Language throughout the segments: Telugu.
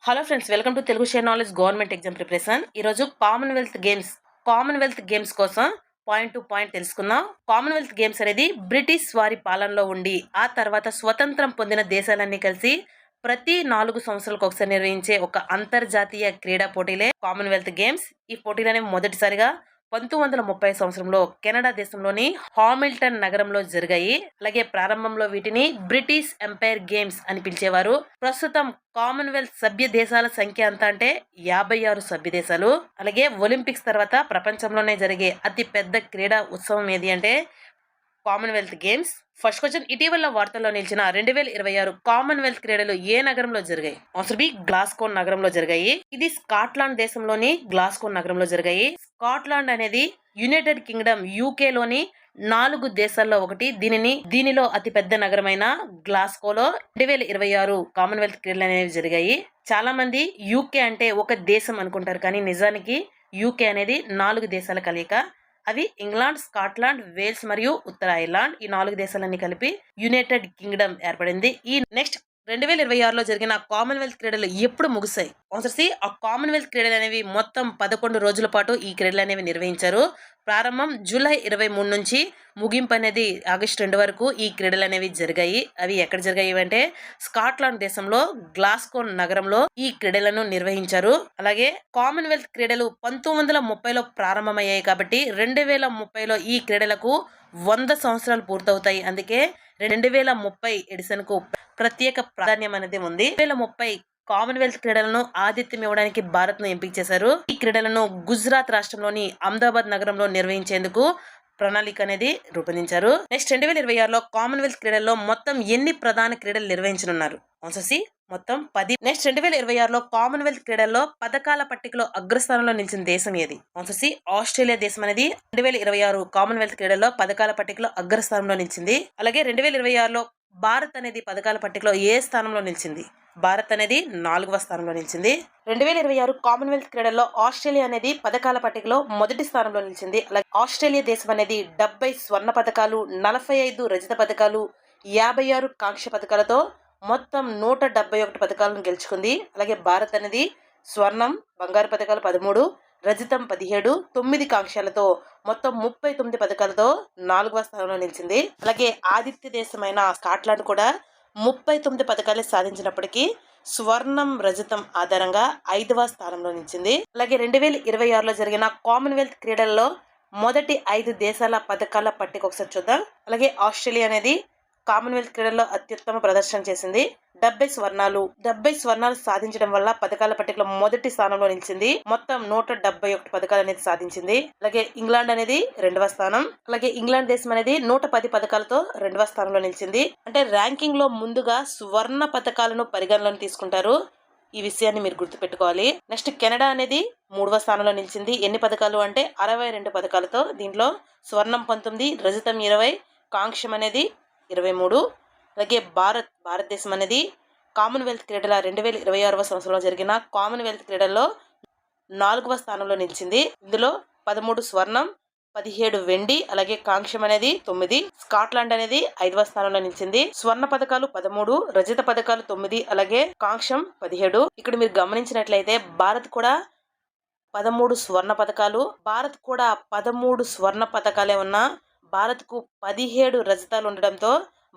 Hello friends, welcome to Telugu share knowledge government exam preparation. ఈరోజు కామన్వెల్త్ గేమ్స్ కోసం పాయింట్ టు పాయింట్ తెలుసుకుందాం. కామన్వెల్త్ గేమ్స్ అనేది బ్రిటిష్ వారి పాలనలో ఉండి ఆ తర్వాత స్వతంత్రం పొందిన దేశాలన్నీ కలిసి ప్రతి 4 సంవత్సరాలకు ఒకసారి నిర్వహించే ఒక అంతర్జాతీయ క్రీడా పోటీలే కామన్వెల్త్ గేమ్స్. ఈ పోటీలనేవి మొదటిసారిగా 1930 సంవత్సరంలో కెనడా దేశంలోని హామిల్టన్ నగరంలో జరిగాయి. అలాగే ప్రారంభంలో వీటిని బ్రిటిష్ ఎంపైర్ గేమ్స్ అని పిలిచేవారు. ప్రస్తుతం కామన్వెల్త్ సభ్య దేశాల సంఖ్య ఎంత అంటే 56 సభ్య దేశాలు. అలాగే ఒలింపిక్స్ తర్వాత ప్రపంచంలోనే జరిగే అతి పెద్ద క్రీడా ఉత్సవం ఏది అంటే కామన్వెల్త్ గేమ్స్. ఫస్ట్ క్వశ్చన్, ఇటీవల వార్తల్లో నిలిచిన 2026 కామన్వెల్త్ క్రీడలు ఏ నగరంలో జరిగాయి? ఆన్సర్ బి, గ్లాస్గో నగరంలో జరిగాయి. ఇది స్కాట్లాండ్ దేశంలోని గ్లాస్గో నగరంలో జరిగాయి. స్కాట్లాండ్ అనేది యునైటెడ్ కింగ్డమ్ యూకే లోని 4 దేశాల్లో ఒకటి. దీనిలో అతి పెద్ద నగరమైన గ్లాస్గోలో 2026 కామన్వెల్త్ క్రీడలు అనేవి జరిగాయి. చాలా మంది యూకే అంటే ఒక దేశం అనుకుంటారు, కానీ నిజానికి యూకే అనేది 4 దేశాల కలయిక. అవి ఇంగ్లాండ్, స్కాట్లాండ్, వేల్స్ మరియు ఉత్తర ఐర్లాండ్. ఈ 4 దేశాలన్నీ కలిపి యునైటెడ్ కింగ్డమ్ ఏర్పడింది. ఈ నెక్స్ట్ 2026లో జరిగిన కామన్వెల్త్ క్రీడలు ఎప్పుడు ముగిశాయి? ఆన్సర్ సి, ఆ కామన్వెల్త్ క్రీడలు అనేవి మొత్తం 11 రోజుల పాటు ఈ క్రీడలు అనేవి నిర్వహించారు. ప్రారంభం జూలై 23 నుంచి ముగింపు అనేది ఆగస్టు 2 వరకు ఈ క్రీడలు అనేవి జరిగాయి. అవి ఎక్కడ జరిగాయి అంటే స్కాట్లాండ్ దేశంలో గ్లాస్గో నగరంలో ఈ క్రీడలను నిర్వహించారు. అలాగే కామన్వెల్త్ క్రీడలు 1930లో ప్రారంభమయ్యాయి కాబట్టి 2030లో ఈ క్రీడలకు 100 సంవత్సరాలు పూర్తవుతాయి. అందుకే 2030 ఎడిషన్ కు ప్రత్యేక ప్రాధాన్యం అనేది ఉంది. 2030 కామన్వెల్త్ క్రీడలను ఆతిథ్యం ఇవ్వడానికి భారత్ ను ఎంపిక చేశారు. ఈ క్రీడలను గుజరాత్ రాష్ట్రంలోని అహ్మదాబాద్ నగరంలో నిర్వహించేందుకు ప్రణాళిక అనేది రూపొందించారు. నెక్స్ట్ 2026లో కామన్వెల్త్ క్రీడల్లో మొత్తం ఎన్ని ప్రధాన క్రీడలు నిర్వహించనున్నారు? ఆన్సర్ సి, మొత్తం 10. నెక్స్ట్ 2026లో కామన్వెల్త్ క్రీడల్లో పథకాల పట్టికలో అగ్రస్థానంలో నిలిచిన దేశం ఏది? ఆన్సర్ సి, ఆస్ట్రేలియా దేశం అనేది 2026 కామన్వెల్త్ క్రీడల్లో పథకాల పట్టికలో అగ్రస్థానంలో నిలిచింది. అలాగే 2026లో భారత్ అనేది పథకాల పట్టికలో ఏ స్థానంలో నిలిచింది? భారత్ అనేది 4వ స్థానంలో నిలిచింది. 2026 కామన్వెల్త్ క్రీడల్లో ఆస్ట్రేలియా అనేది పథకాల పట్టికలో మొదటి స్థానంలో నిలిచింది. అలాగే ఆస్ట్రేలియా దేశం అనేది 70 స్వర్ణ పథకాలు, 45 రజత పథకాలు, 56 కాంస్య పథకాలతో మొత్తం 171 పథకాలను గెలుచుకుంది. అలాగే భారత్ అనేది స్వర్ణం, బంగారు పథకాలు 13, రజతం 17, 9 కాంస్యాలతో మొత్తం 39 పథకాలతో 4వ స్థానంలో నిలిచింది. అలాగే ఆతిథ్య దేశమైన స్కాట్లాండ్ కూడా 39 పథకాలు సాధించినప్పటికీ స్వర్ణం, రజతం ఆధారంగా 5వ స్థానంలో నిలిచింది. అలాగే 2026లో జరిగిన కామన్వెల్త్ క్రీడల్లో మొదటి 5 దేశాల పథకాల పట్టిక ఒకసారి చూద్దాం. అలాగే ఆస్ట్రేలియా అనేది కామన్వెల్త్ క్రీడల్లో అత్యుత్తమ ప్రదర్శన చేసింది. 70 స్వర్ణాలు సాధించడం వల్ల పథకాల పట్టికలో మొదటి స్థానంలో నిలిచింది. మొత్తం 171 పథకాలు అనేది సాధించింది. అలాగే ఇంగ్లాండ్ అనేది 2వ స్థానం. అలాగే ఇంగ్లాండ్ దేశం అనేది 110 పథకాలతో 2వ స్థానంలో నిలిచింది. అంటే ర్యాంకింగ్ లో ముందుగా స్వర్ణ పథకాలను పరిగణలోకి తీసుకుంటారు. ఈ విషయాన్ని మీరు గుర్తుపెట్టుకోవాలి. నెక్స్ట్ కెనడా అనేది 3వ స్థానంలో నిలిచింది. ఎన్ని పథకాలు అంటే 62 పథకాలతో. దీంట్లో స్వర్ణం 19, రజతం 20, కాంస్యం అనేది 23. అలాగే భారతదేశం అనేది కామన్వెల్త్ క్రీడల 2026వ సంవత్సరంలో జరిగిన కామన్వెల్త్ క్రీడల్లో 4వ స్థానంలో నిలిచింది. ఇందులో 13 స్వర్ణం, 17 వెండి, అలాగే కాంస్యం అనేది 9. స్కాట్లాండ్ అనేది 5వ స్థానంలో నిలిచింది. స్వర్ణ పథకాలు 13, రజత పథకాలు 9, అలాగే కాంస్యం 17. ఇక్కడ మీరు గమనించినట్లయితే భారత్ కూడా 13 స్వర్ణ పథకాలు, 13 స్వర్ణ పథకాలే ఉన్నా భారత్ కు 17 రజతాలు ఉండడంతో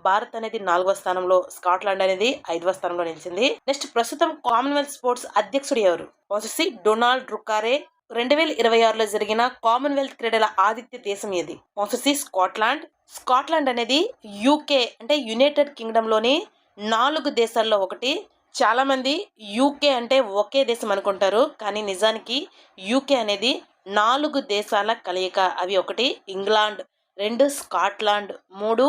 భారత్ అనేది 4వ స్థానంలో, స్కాట్లాండ్ అనేది 5వ స్థానంలో నిలిచింది. నెక్స్ట్ ప్రస్తుతం కామన్వెల్త్ స్పోర్ట్స్ అధ్యక్షుడు ఎవరు? Answer C, Donald Rukare. 2026లో జరిగిన కామన్వెల్త్ క్రీడల ఆతిథ్య దేశం ఏది? ఆన్సర్ సి, స్కాట్లాండ్ అనేది యూకే అంటే యునైటెడ్ కింగ్డమ్ లోని 4 దేశాల్లో ఒకటి. చాలా మంది యూకే అంటే ఒకే దేశం అనుకుంటారు, కానీ నిజానికి యూకే అనేది 4 దేశాల కలయిక. అవి 1 ఇంగ్లాండ్, 2 స్కాట్లాండ్, 3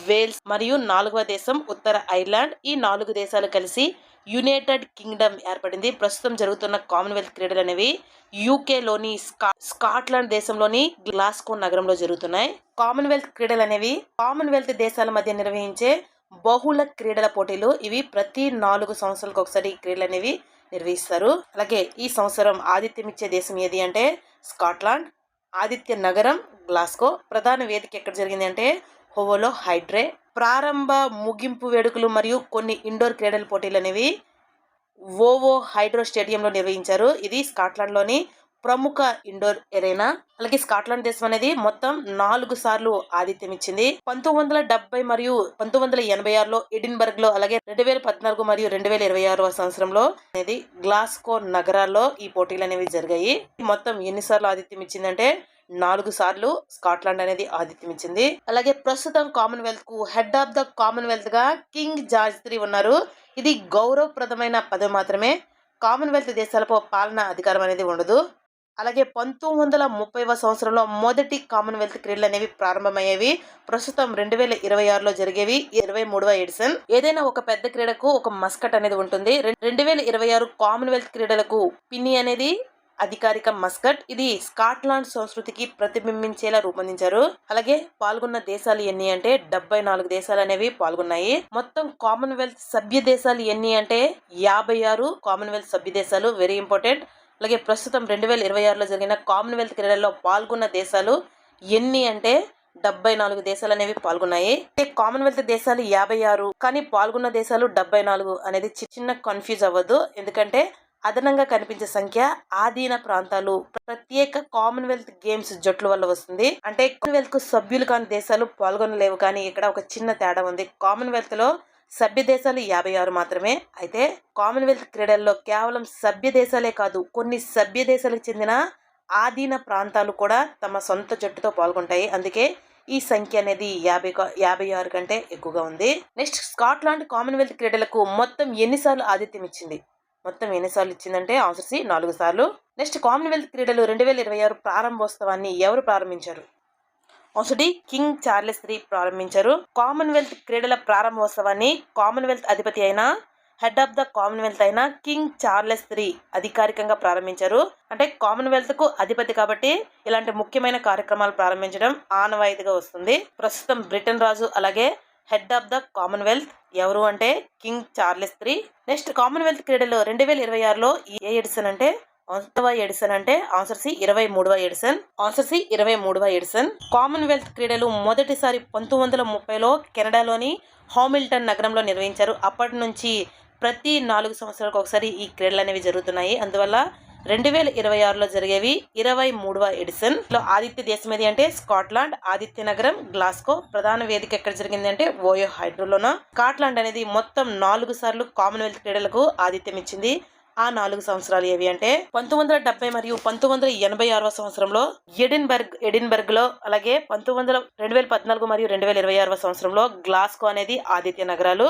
వేల్స్ మరియు 4వ దేశం ఉత్తర ఐర్లాండ్. ఈ 4 దేశాలు కలిసి యునైటెడ్ కింగ్డమ్ ఏర్పడింది. ప్రస్తుతం జరుగుతున్న కామన్వెల్త్ క్రీడలు అనేవి యూకేలోని స్కాట్లాండ్ దేశంలోని గ్లాస్గో నగరంలో జరుగుతున్నాయి. కామన్వెల్త్ క్రీడలు అనేవి కామన్వెల్త్ దేశాల మధ్య నిర్వహించే బహుళ క్రీడల పోటీలు. ఇవి ప్రతి 4 సంవత్సరాలకు ఒకసారి ఈ క్రీడలు అనేవి నిర్వహిస్తారు. అలాగే ఈ సంవత్సరం ఆతిథ్యం ఇచ్చే దేశం ఏది అంటే స్కాట్లాండ్. ఆతిథ్య నగరం గ్లాస్గో. ప్రధాన వేదిక ఎక్కడ జరిగింది అంటే హోవోలో హైడ్రే. ప్రారంభ, ముగింపు వేడుకలు మరియు కొన్ని ఇండోర్ క్రీడల పోటీలు అనేవి ఓవో హైడ్రో స్టేడియంలో నిర్వహించారు. ఇది స్కాట్లాండ్లోని ప్రముఖ ఇండోర్ ఎరేనా. అలాగే స్కాట్లాండ్ దేశం అనేది మొత్తం 4 సార్లు ఆతిథ్యం ఇచ్చింది. 1970 మరియు 1986లో ఎడిన్బర్గ్ లో, అలాగే 2014 మరియు 2026 సంవత్సరంలో అనేది గ్లాస్గో నగరాల్లో ఈ పోటీలు అనేవి జరిగాయి. మొత్తం ఎన్నిసార్లు ఆతిథ్యం ఇచ్చిందంటే 4 సార్లు స్కాట్లాండ్ అనేది ఆతిథ్యం ఇచ్చింది. అలాగే ప్రస్తుతం కామన్వెల్త్ కు హెడ్ ఆఫ్ ద కామన్వెల్త్ గా కింగ్ జార్జ్ III ఉన్నారు. ఇది గౌరవప్రదమైన పదవి మాత్రమే. కామన్వెల్త్ దేశాలపై పాలనా అధికారం అనేది ఉండదు. అలాగే 1930వ సంవత్సరంలో మొదటి కామన్వెల్త్ క్రీడలు అనేవి ప్రారంభమయ్యేవి. ప్రస్తుతం 2026లో జరిగేవి 23వ ఎడిషన్. ఏదైనా ఒక పెద్ద క్రీడకు ఒక మస్కట్ అనేది ఉంటుంది. 2026 కామన్వెల్త్ క్రీడలకు పిన్ని అనేది అధికారిక మస్కట్. ఇది స్కాట్లాండ్ సంస్కృతికి ప్రతిబింబించేలా రూపొందించారు. అలాగే పాల్గొన్న దేశాలు ఎన్ని అంటే 74 దేశాలు అనేవి పాల్గొన్నాయి. మొత్తం కామన్వెల్త్ సభ్య దేశాలు ఎన్ని అంటే 56 కామన్వెల్త్ సభ్య దేశాలు. Very important. అలాగే ప్రస్తుతం 2026లో జరిగిన కామన్వెల్త్ క్రీడల్లో పాల్గొన్న దేశాలు ఎన్ని అంటే 74 దేశాలు అనేవి పాల్గొన్నాయి. కామన్వెల్త్ దేశాలు 56 కానీ పాల్గొన్న దేశాలు 74 అనేది చిన్న కన్ఫ్యూజ్ అవ్వదు. ఎందుకంటే అదనంగా కనిపించే సంఖ్య ఆధీన ప్రాంతాలు ప్రత్యేక కామన్వెల్త్ గేమ్స్ జట్లు వల్ల వస్తుంది. అంటే కామన్వెల్త్ కు సభ్యులు కాని దేశాలు పాల్గొనలేవు. కానీ ఇక్కడ ఒక చిన్న తేడా ఉంది. కామన్వెల్త్ లో సభ్య దేశాలు 56 మాత్రమే. అయితే కామన్వెల్త్ క్రీడల్లో కేవలం సభ్య దేశాలే కాదు, కొన్ని సభ్య దేశాలకు చెందిన ఆధీన ప్రాంతాలు కూడా తమ సొంత జట్టుతో పాల్గొంటాయి. అందుకే ఈ సంఖ్య అనేది 56 కంటే ఎక్కువగా ఉంది. నెక్స్ట్ స్కాట్లాండ్ కామన్వెల్త్ క్రీడలకు మొత్తం ఎన్నిసార్లు ఆతిథ్యం ఇచ్చింది? మొత్తం ఎన్నిసార్లు ఇచ్చిందంటే ఆన్సర్ సి 4 సార్లు. నెక్స్ట్ కామన్వెల్త్ క్రీడలు 2026 ప్రారంభోత్సవాన్ని ఎవరు ప్రారంభించారు? Answer D king Charles III ప్రారంభించారు. కామన్వెల్త్ క్రీడల ప్రారంభోత్సవాన్ని కామన్వెల్త్ అధిపతి అయిన హెడ్ ఆఫ్ ద కామన్వెల్త్ అయిన కింగ్ చార్లెస్ III అధికారికంగా ప్రారంభించారు. అంటే కామన్వెల్త్ కు అధిపతి కాబట్టి ఇలాంటి ముఖ్యమైన కార్యక్రమాలు ప్రారంభించడం ఆనవాయితీగా వస్తుంది. ప్రస్తుతం బ్రిటన్ రాజు అలాగే హెడ్ ఆఫ్ ద కామన్వెల్త్ ఎవరు అంటే King Charles III. Next Commonwealth క్రీడలు 2026లో ఏ ఎడిషన్ అంటే ఎడిషన్ అంటే ఆన్సర్ సి 23వ ఎడిషన్. ఆన్సర్ సి 23వ ఎడిషన్. కామన్వెల్త్ క్రీడలు మొదటిసారి 1930లో కెనడాలోని హామిల్టన్ నగరంలో నిర్వహించారు. అప్పటి నుంచి ప్రతి 4 సంవత్సరాలకు ఒకసారి ఈ క్రీడలు అనేవి జరుగుతున్నాయి. అందువల్ల 2026లో జరిగేవి 23వ ఎడిషన్ లో ఆతిథ్య దేశం ఏది అంటే స్కాట్లాండ్. ఆతిథ్య నగరం గ్లాస్గో. ప్రధాన వేదిక ఎక్కడ జరిగింది అంటే ఓయో హైడ్రోలోన. స్కాట్లాండ్ అనేది మొత్తం 4 సార్లు కామన్వెల్త్ క్రీడలకు ఆతిథ్యం ఇచ్చింది. ఆ 4 సంవత్సరాలు ఏవి అంటే 1970 మరియు 1986 సంవత్సరంలో ఎడిన్బర్గ్ లో, అలాగే 2014 మరియు 2026 సంవత్సరంలో గ్లాస్గో అనేది ఆతిథ్య నగరాలు.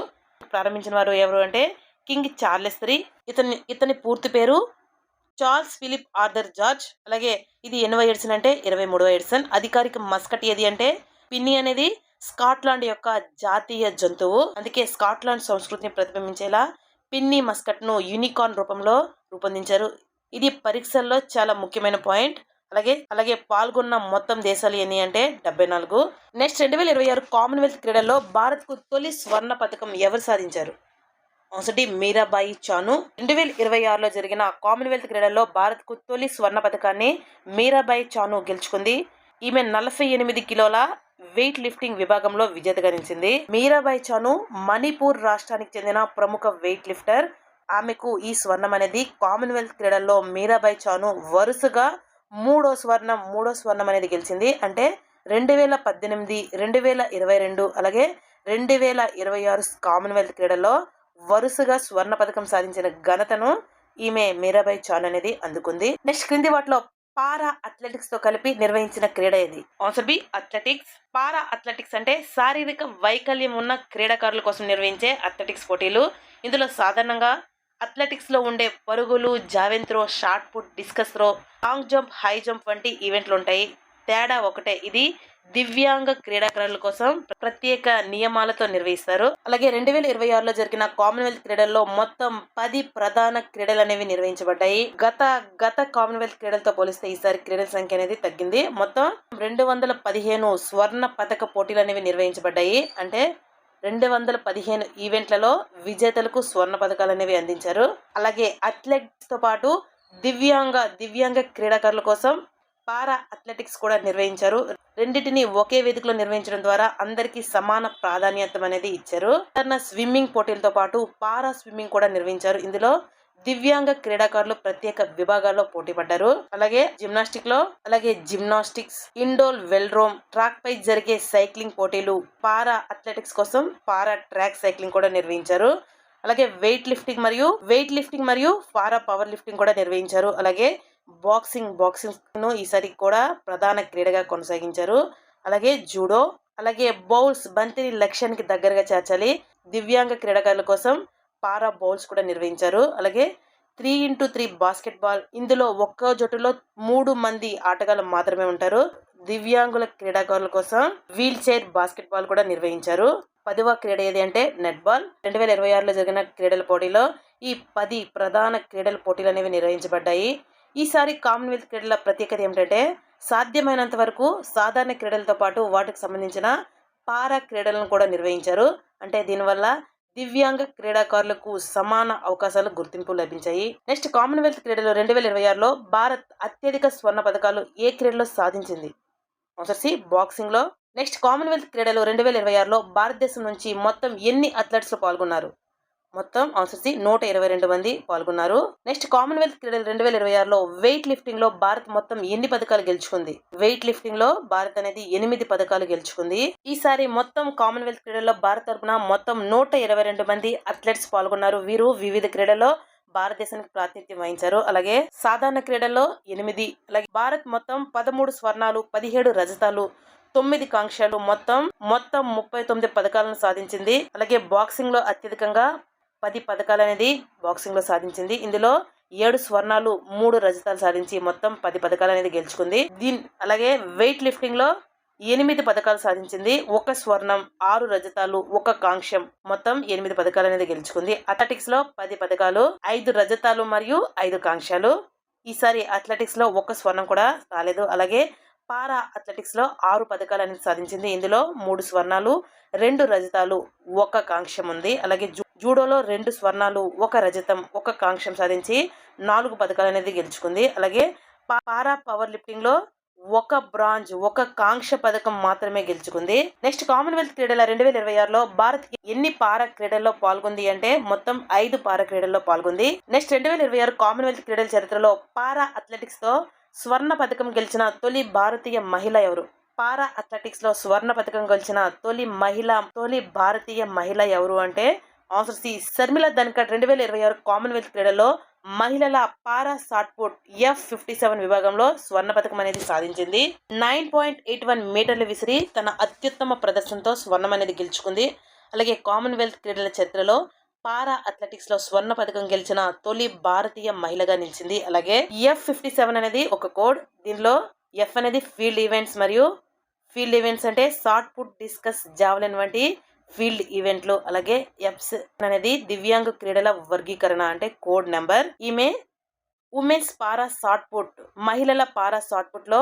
ప్రారంభించిన వారు ఎవరు అంటే కింగ్ చార్లెస్ III. ఇతని పూర్తి పేరు చార్ల్స్ ఫిలిప్ ఆర్థర్ జార్జ్. అలాగే ఇది ఎన్నవ ఎడిషన్ అంటే 23వ ఎడిషన్. అధికారిక మస్కట్ ఏది అంటే పిన్ని అనేది స్కాట్లాండ్ యొక్క జాతీయ జంతువు. అందుకే స్కాట్లాండ్ సంస్కృతిని ప్రతిబింబించేలా పిన్ని మస్కట్ ను యూనికార్న్ రూపంలో రూపొందించారు. ఇది పరీక్షల్లో చాలా ముఖ్యమైన పాయింట్. అలాగే పాల్గొన్న మొత్తం దేశాలు ఎన్ని అంటే 74. నెక్స్ట్ 2026 కామన్వెల్త్ క్రీడల్లో భారత్ కు తొలి స్వర్ణ పథకం ఎవరు సాధించారు? Answer D Mirabai Chanu. 2026లో జరిగిన కామన్వెల్త్ క్రీడల్లో భారత్ కు తొలి స్వర్ణ పథకాన్ని మీరాబాయి చాను గెలుచుకుంది. ఈమె 48 కిలోల వెయిట్ లిఫ్టింగ్ విభాగంలో విజేతగా నిలిచింది. మీరాబాయి చాను మణిపూర్ రాష్ట్రానికి చెందిన ప్రముఖ వెయిట్ లిఫ్టర్. ఆమెకు ఈ స్వర్ణం అనేది కామన్వెల్త్ క్రీడల్లో మీరాబాయి చాను వరుసగా మూడో స్వర్ణం అనేది గెలిచింది. అంటే 2018, 2022 అలాగే 2026 కామన్వెల్త్ క్రీడల్లో వరుసగా స్వర్ణ పథకం సాధించిన ఘనతను ఈమె మీరాబాయి చాను అనేది అందుకుంది. నెక్స్ట్ క్రింది వాటిలో పారా అథ్లెటిక్స్ తో కలిపి నిర్వహించిన క్రీడ ఏది? Answer B athletics. Para athletics అంటే శారీరక వైకల్యం ఉన్న క్రీడాకారుల కోసం నిర్వహించే అథ్లెటిక్స్ పోటీలు. ఇందులో సాధారణంగా అథ్లెటిక్స్ లో ఉండే పరుగులు, javelin throw, shot put, discus throw, long jump, high jump వంటి ఈవెంట్లు ఉంటాయి. తేడా ఒకటే, ఇది దివ్యాంగ క్రీడాకారుల కోసం ప్రత్యేక నియమాలతో నిర్వహిస్తారు. అలాగే 2026లో జరిగిన కామన్వెల్త్ క్రీడల్లో మొత్తం 10 ప్రధాన క్రీడలు అనేవి నిర్వహించబడ్డాయి. గత కామన్వెల్త్ క్రీడలతో పోలిస్తే ఈసారి క్రీడల సంఖ్య అనేది తగ్గింది. మొత్తం 215 స్వర్ణ పథక పోటీలు అనేవి నిర్వహించబడ్డాయి. అంటే 215 ఈవెంట్లలో విజేతలకు స్వర్ణ పథకాలు అనేవి అందించారు. అలాగే అథ్లెటిక్స్ తో పాటు దివ్యాంగ క్రీడాకారుల కోసం పారా అథ్లెటిక్స్ కూడా నిర్వహించారు. రెండింటిని ఒకే వేదికలో నిర్వహించడం ద్వారా అందరికీ సమాన ప్రాధాన్యత అనేది ఇచ్చారు. సాధారణ స్విమ్మింగ్ పోటీలతో పాటు పారా స్విమ్మింగ్ కూడా నిర్వహించారు. ఇందులో దివ్యాంగ క్రీడాకారులు ప్రత్యేక విభాగాల్లో పోటీ పడ్డారు. అలాగే జిమ్నాస్టిక్స్, ఇండోర్ వెల్డ్రోమ్, ట్రాక్ పై జరిగే సైక్లింగ్ పోటీలు, పారా అథ్లెటిక్స్ కోసం పారా ట్రాక్ సైక్లింగ్ కూడా నిర్వహించారు. అలాగే వెయిట్ లిఫ్టింగ్ మరియు పారా పవర్ లిఫ్టింగ్ కూడా నిర్వహించారు. అలాగే బాక్సింగ్ ను ఈసారి కూడా ప్రధాన క్రీడగా కొనసాగించారు. అలాగే జూడో, అలాగే బౌల్స్, బంతిని లక్ష్యానికి దగ్గరగా చేర్చాలి. దివ్యాంగ క్రీడాకారుల కోసం పారా బౌల్స్ కూడా నిర్వహించారు. అలాగే 3x3 బాస్కెట్బాల్, ఇందులో ఒక్కో జట్టులో 3 మంది ఆటగాళ్లు మాత్రమే ఉంటారు. దివ్యాంగుల క్రీడాకారుల కోసం వీల్ చైర్ బాస్కెట్బాల్ కూడా నిర్వహించారు. 10వ క్రీడ ఏది అంటే నెట్ బాల్. 2026లో జరిగిన క్రీడల పోటీలో ఈ 10 ప్రధాన క్రీడల పోటీలు అనేవి నిర్వహించబడ్డాయి. ఈసారి కామన్వెల్త్ క్రీడల ప్రత్యేకత ఏమిటంటే సాధ్యమైనంత వరకు సాధారణ క్రీడలతో పాటు వాటికి సంబంధించిన పారా క్రీడలను కూడా నిర్వహించారు. అంటే దీనివల్ల దివ్యాంగ క్రీడాకారులకు సమాన అవకాశాలు, గుర్తింపు లభించాయి. నెక్స్ట్ కామన్వెల్త్ క్రీడలు 2026లో భారత్ అత్యధిక స్వర్ణ పథకాలు ఏ క్రీడలో సాధించింది? ఆన్సర్ సి, బాక్సింగ్ లో. నెక్స్ట్ కామన్వెల్త్ క్రీడలు 2026లో భారతదేశం నుంచి మొత్తం ఎన్ని అథ్లెట్స్ పాల్గొన్నారు? మొత్తం ఆన్సర్ సి, 122 మంది పాల్గొన్నారు. నెక్స్ట్ కామన్వెల్త్ క్రీడలు 2026లో వెయిట్ లిఫ్టింగ్ లో భారత్ మొత్తం ఎన్ని పథకాలు గెలుచుకుంది? వెయిట్ లిఫ్టింగ్ లో భారత్ అనేది 8 పథకాలు గెలుచుకుంది. ఈసారి మొత్తం కామన్వెల్త్ క్రీడల్లో భారత్ తరపున మొత్తం 122 మంది అథ్లెట్స్ పాల్గొన్నారు. వీరు వివిధ క్రీడల్లో భారతదేశానికి ప్రాతినిధ్యం వహించారు. అలాగే సాధారణ క్రీడల్లో 8, అలాగే భారత్ మొత్తం 13 స్వర్ణాలు, 17 రజతాలు, 9 కాంస్యాలు, మొత్తం 39 పథకాలను సాధించింది. అలాగే బాక్సింగ్ లో అత్యధికంగా 10 పథకాలు అనేది బాక్సింగ్ లో సాధించింది. ఇందులో 7 స్వర్ణాలు, 3 రజతాలు సాధించి మొత్తం 10 పథకాలు అనేది గెలుచుకుంది. అలాగే వెయిట్ లిఫ్టింగ్ లో 8 పథకాలు సాధించింది. 1 స్వర్ణం, 6 రజతాలు, 1 కాంస్యం, మొత్తం 8 పథకాలు అనేది గెలుచుకుంది. అథ్లెటిక్స్ లో 10 పథకాలు, 5 రజతాలు మరియు 5 కాంస్యాలు. ఈసారి అథ్లెటిక్స్ లో 1 స్వర్ణం కూడా రాలేదు. అలాగే పారా అథ్లెటిక్స్ లో 6 పథకాలు అనేది సాధించింది. ఇందులో 3 స్వర్ణాలు, 2 రజతాలు, 1 కాంస్యం ఉంది. అలాగే జూడోలో 2 స్వర్ణాలు, 1 రజతం, 1 కాంస్యం సాధించి 4 పథకాలు అనేది గెలుచుకుంది. అలాగే పారా పవర్ లిఫ్టింగ్ లో 1 బ్రాంజ్, 1 కాంస్య పథకం మాత్రమే గెలుచుకుంది. నెక్స్ట్ కామన్వెల్త్ క్రీడల 2026లో భారత్ ఎన్ని పారా క్రీడల్లో పాల్గొంది అంటే మొత్తం 5 పారా క్రీడల్లో పాల్గొంది. నెక్స్ట్ 2026 కామన్వెల్త్ క్రీడల చరిత్రలో పారా అథ్లెటిక్స్ తో స్వర్ణ పథకం గెలిచిన తొలి భారతీయ మహిళ ఎవరు? పారా అథ్లెటిక్స్ లో స్వర్ణ పథకం గెలిచిన తొలి భారతీయ మహిళ ఎవరు అంటే answer C, Sharmila Dhankar. 2026 Commonwealth క్రీడల్లో మహిళల పారా షాట్ పుట్ F57 విభాగంలో స్వర్ణ పథకం అనేది సాధించింది. 9.81 మీటర్లు విసిరి తన అత్యుత్తమ ప్రదర్శనతో స్వర్ణం అనేది గెలుచుకుంది. అలాగే కామన్వెల్త్ క్రీడల చరిత్రలో పారా అథ్లెటిక్స్ లో స్వర్ణ పథకం గెలిచిన తొలి భారతీయ మహిళగా నిలిచింది. అలాగే F57 అనేది ఒక కోడ్. దీనిలో F అనేది ఫీల్డ్ ఈవెంట్స్ అంటే షాట్ పుట్, డిస్కస్, జావెలిన్ వంటి ఫీల్డ్ ఈవెంట్లు. అలాగే ఎఫ్స్ అనేది దివ్యాంగ క్రీడల వర్గీకరణ అంటే కోడ్ నెంబర్. ఈమె ఉమెన్స్ పారా షాట్ పుట్, మహిళల పారా షాట్ పుట్ లో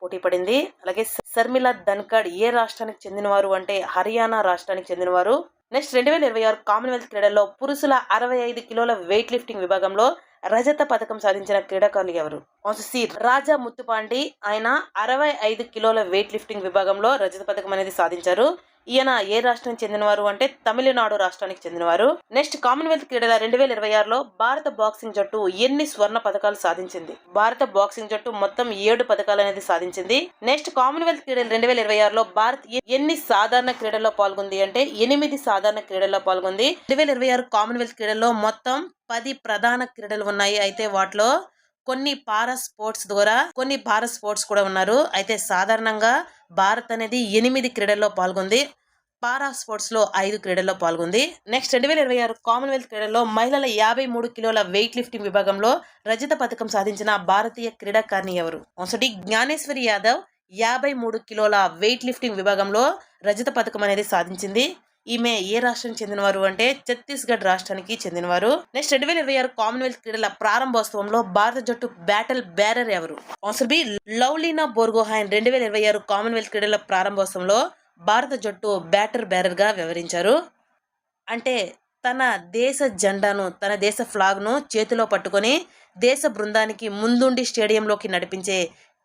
పోటీ పడింది. అలాగే శర్మిల ధన్కర్ ఏ రాష్ట్రానికి చెందినవారు అంటే హర్యానా రాష్ట్రానికి చెందినవారు. నెక్స్ట్ 2026 కామన్వెల్త్ క్రీడల్లో పురుషుల 65 కిలోల వెయిట్ లిఫ్టింగ్ విభాగంలో రజత పథకం సాధించిన క్రీడాకారులు ఎవరు? ఆన్సర్ సి, రాజా ముత్తుపాండి. ఆయన 65 కిలోల వెయిట్ లిఫ్టింగ్ విభాగంలో రజత పథకం అనేది సాధించారు. ఈయన ఏ రాష్ట్రానికి చెందినవారు అంటే తమిళనాడు రాష్ట్రానికి చెందినవారు. నెక్స్ట్ కామన్వెల్త్ క్రీడల 2026లో భారత బాక్సింగ్ జట్టు ఎన్ని స్వర్ణ పథకాలు సాధించింది? భారత బాక్సింగ్ జట్టు మొత్తం 7 పథకాలు అనేది సాధించింది. నెక్స్ట్ కామన్వెల్త్ క్రీడలు 2026లో భారత్ ఎన్ని సాధారణ క్రీడల్లో పాల్గొంది అంటే 8 సాధారణ క్రీడల్లో పాల్గొంది. 2026 కామన్వెల్త్ క్రీడల్లో మొత్తం 10 ప్రధాన క్రీడలు ఉన్నాయి. అయితే వాటిలో కొన్ని పారా స్పోర్ట్స్ కూడా ఉన్నారు. అయితే సాధారణంగా భారత్ అనేది 8 క్రీడల్లో పాల్గొంది. పారా స్పోర్ట్స్ లో 5 క్రీడల్లో పాల్గొంది. నెక్స్ట్ 2026 కామన్వెల్త్ క్రీడల్లో మహిళల 53 కిలోల వెయిట్ లిఫ్టింగ్ విభాగంలో రజత పథకం సాధించిన భారతీయ క్రీడాకారిణి ఎవరు? ఆన్సర్ జ్ఞానేశ్వరి యాదవ్ 53 కిలోల వెయిట్ లిఫ్టింగ్ విభాగంలో రజత పథకం అనేది సాధించింది. ఈమె ఏ రాష్ట్రానికి చెందినవారు అంటే ఛత్తీస్గఢ్ రాష్ట్రానికి చెందినవారు. నెక్స్ట్ 2026 కామన్వెల్త్ క్రీడల ప్రారంభోత్సవంలో భారత జట్టు బ్యాటిల్ బేరర్ ఎవరు? Answer B, Lovlina Borgohain. 2026 Commonwealth క్రీడల ప్రారంభోత్సవంలో భారత జట్టు బ్యాటర్ బేరర్ గా వ్యవహరించారు. అంటే తన దేశ జెండాను, తన దేశ ఫ్లాగ్ను చేతిలో పట్టుకొని దేశ బృందానికి ముందుండి స్టేడియంలోకి నడిపించే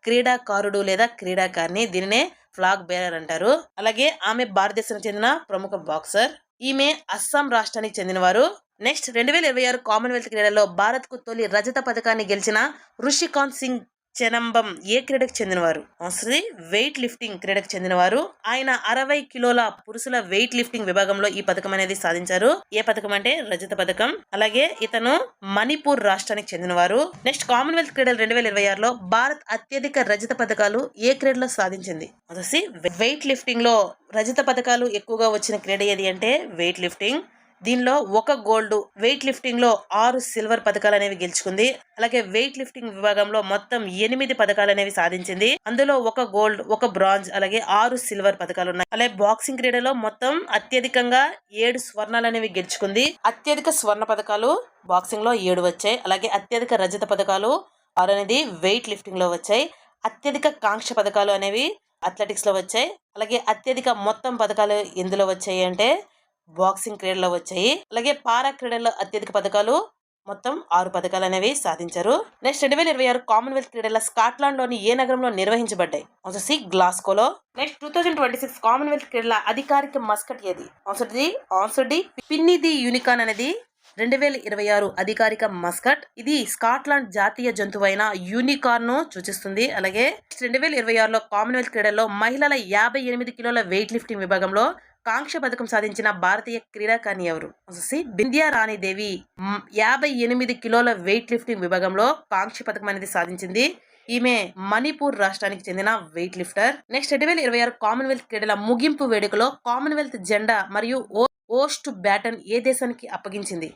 క్రీడాకారుడు లేదా క్రీడాకారిణి. దీనినే ఫ్లాగ్ బేరర్ అంటారు. అలాగే ఆమె భారతదేశానికి చెందిన ప్రముఖ బాక్సర్. ఈమె అస్సాం రాష్ట్రానికి చెందినవారు. నెక్స్ట్ 2026 కామన్వెల్త్ క్రీడల్లో భారత్ కు తొలి రజత పథకాన్ని గెలిచిన రుషికాంత్ సింగ్ చెనంబం ఏ క్రీడకు చెందినవారు? వెయిట్ లిఫ్టింగ్ క్రీడకు చెందినవారు. ఆయన 60 కిలోల పురుషుల వెయిట్ లిఫ్టింగ్ విభాగంలో ఈ పథకం అనేది సాధించారు. ఏ పథకం అంటే రజత పథకం. అలాగే ఇతను మణిపూర్ రాష్ట్రానికి చెందినవారు. నెక్స్ట్ కామన్వెల్త్ క్రీడలు 2026లో భారత్ అత్యధిక రజత పథకాలు ఏ క్రీడలో సాధించింది? వెయిట్ లిఫ్టింగ్ లో రజత పథకాలు ఎక్కువగా వచ్చిన క్రీడ ఏది అంటే వెయిట్ లిఫ్టింగ్. దీనిలో ఒక గోల్డ్, వెయిట్ లిఫ్టింగ్ లో 6 సిల్వర్ పథకాలు అనేవి గెలుచుకుంది. అలాగే వెయిట్ లిఫ్టింగ్ విభాగంలో మొత్తం 8 పథకాలు అనేవి సాధించింది. అందులో ఒక గోల్డ్, ఒక బ్రాంజ్, అలాగే 6 సిల్వర్ పథకాలు ఉన్నాయి. అలాగే బాక్సింగ్ క్రీడలో మొత్తం అత్యధికంగా 7 స్వర్ణాలు అనేవి గెలుచుకుంది. అత్యధిక స్వర్ణ పథకాలు బాక్సింగ్ లో 7 వచ్చాయి. అలాగే అత్యధిక రజత పథకాలు 6 అనేది వెయిట్ లిఫ్టింగ్ లో వచ్చాయి. అత్యధిక కాంక్ష పథకాలు అనేవి అథ్లెటిక్స్ లో వచ్చాయి. అలాగే అత్యధిక మొత్తం పథకాలు ఎందులో వచ్చాయి అంటే బాక్సింగ్ క్రీడలో వచ్చాయి. అలాగే పారా క్రీడల్లో అత్యధిక పథకాలు మొత్తం 6 పథకాలు అనేవి సాధించారు. నెక్స్ట్ 2026 కామన్వెల్త్ క్రీడల స్కాట్లాండ్ లోని ఏ నగరంలో నిర్వహించబడ్డాయి? ఆన్సర్ గ్లాస్కోలో. నెక్స్ట్ 2026 కామన్వెల్త్ క్రీడల అధికారిక మస్కట్ ఏది? ఆన్సర్ డి పిన్ని ది యూనికాన్ అనేది 2026 అధికారిక మస్కట్. ఇది స్కాట్లాండ్ జాతీయ జంతువైన యూనికార్న్ ను సూచిస్తుంది. అలాగే 2026లో కామన్వెల్త్ క్రీడల్లో మహిళల 58 కిలోల వెయిట్ లిఫ్టింగ్ విభాగంలో కాంక్ష పథకం సాధించిన భారతీయ క్రీడాకారిణి ఎవరు? బింద్యా రాణి దేవి 58 కిలోల వెయిట్ లిఫ్టింగ్ విభాగంలో కాంక్ష పథకం అనేది సాధించింది. ఈమె మణిపూర్ రాష్ట్రానికి చెందిన వెయిట్ లిఫ్టర్. నెక్స్ట్ 2026 కామన్వెల్త్ క్రీడల ముగింపు వేడుకలో కామన్వెల్త్ జెండా మరియు ఓస్ట్ బ్యాటన్ ఏ దేశానికి అప్పగించింది?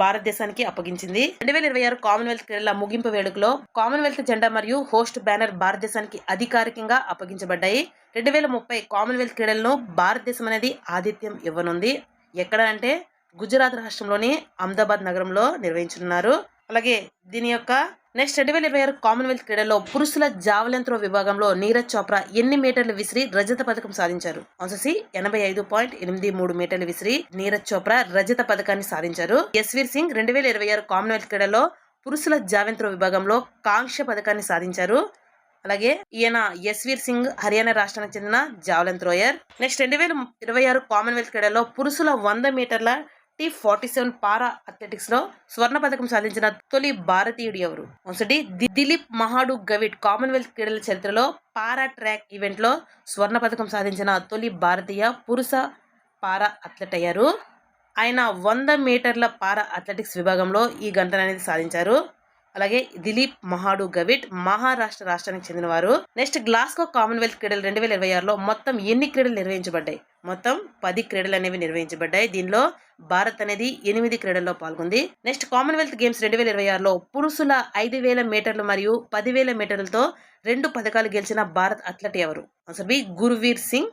భారతదేశానికి అప్పగించింది. 2026 కామన్వెల్త్ క్రీడల ముగింపు వేడుకలో కామన్వెల్త్ జెండా మరియు హోస్ట్ బ్యానర్ భారతదేశానికి అధికారికంగా అప్పగించబడ్డాయి. 2030 కామన్వెల్త్ క్రీడలను భారతదేశం అనేది ఆతిథ్యం ఇవ్వనుంది. ఎక్కడ అంటే గుజరాత్ రాష్ట్రంలోని అహ్మదాబాద్ నగరంలో నిర్వహించనున్నారు. అలాగే దీని యొక్క నెక్స్ట్ 2026 కామన్వెల్త్ క్రీడల్లో పురుషుల జావెలిన్ త్రో విభాగంలో నీరజ్ చోప్రా ఎన్ని మీటర్లు విసిరి రజత పథకం సాధించారు? 85.83 మీటర్లు విసిరి నీరజ్ చోప్రా రజత పథకాన్ని సాధించారు. యశ్వీర్ సింగ్ 2026 కామన్వెల్త్ క్రీడల్లో పురుషుల జావెలిన్ త్రో విభాగంలో కాంక్ష పథకాన్ని సాధించారు. అలాగే ఈయన యశ్వీర్ సింగ్ హర్యానా రాష్ట్రానికి చెందిన జావెలిన్ త్రోయర్. నెక్స్ట్ 2026 కామన్వెల్త్ క్రీడల్లో పురుషుల 100 మీటర్ల T47 పారా అథ్లెటిక్స్ లో స్వర్ణ పథకం సాధించిన తొలి భారతీయుడు ఎవరు? దిలీప్ మహాడు గవిట్ కామన్వెల్త్ క్రీడల చరిత్రలో పారా ట్రాక్ ఈవెంట్ లో స్వర్ణ పథకం సాధించిన తొలి భారతీయ పురుష పారా అథ్లెట్ అయ్యారు. ఆయన 100 మీటర్ల పారా అథ్లెటిక్స్ విభాగంలో ఈ గంటను అనేది సాధించారు. అలాగే దిలీప్ మహాడు గవిట్ మహారాష్ట్ర రాష్ట్రానికి చెందినవారు. నెక్స్ట్ గ్లాస్గో కామన్వెల్త్ క్రీడలు 2026లో మొత్తం ఎన్ని క్రీడలు నిర్వహించబడ్డాయి? మొత్తం 10 క్రీడలు అనేవి నిర్వహించబడ్డాయి. దీనిలో భారత్ అనేది 8 క్రీడల్లో పాల్గొంది. నెక్స్ట్ కామన్వెల్త్ గేమ్స్ 2026లో పురుషుల 5000 మీటర్లు మరియు 10,000 మీటర్లతో 2 పథకాలు గెలిచిన భారత్ అథ్లెట్ ఎవరు? Answer B Gurveer Singh.